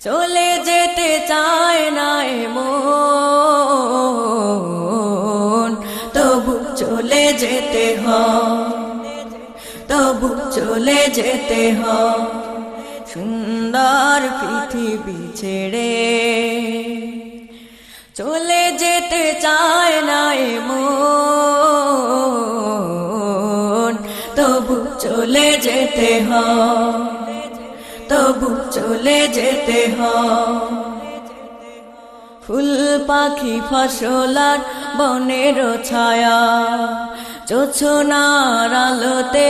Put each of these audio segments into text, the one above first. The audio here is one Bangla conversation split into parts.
চলে যেতে চায় না মন, তবু চলে যেতে হয়, তবু চলে যেতে হয়। সুন্দর পৃথিবী ছেড়ে চলে যেতে চায় না মন, তবু চলে যেতে হয়, তবু চলে যেতে হয়। ফুল পাখি ফসলার বনের ছায়া, জোছনার আলোতে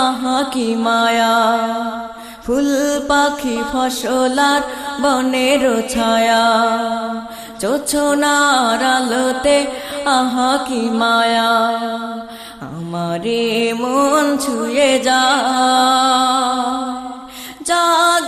আহা কি মায়া। ফুল পাখি ফসলার বনের ছায়া, জোছনার আলোতে আহা কি মায়া। আমারে মন ছুঁয়ে যায়,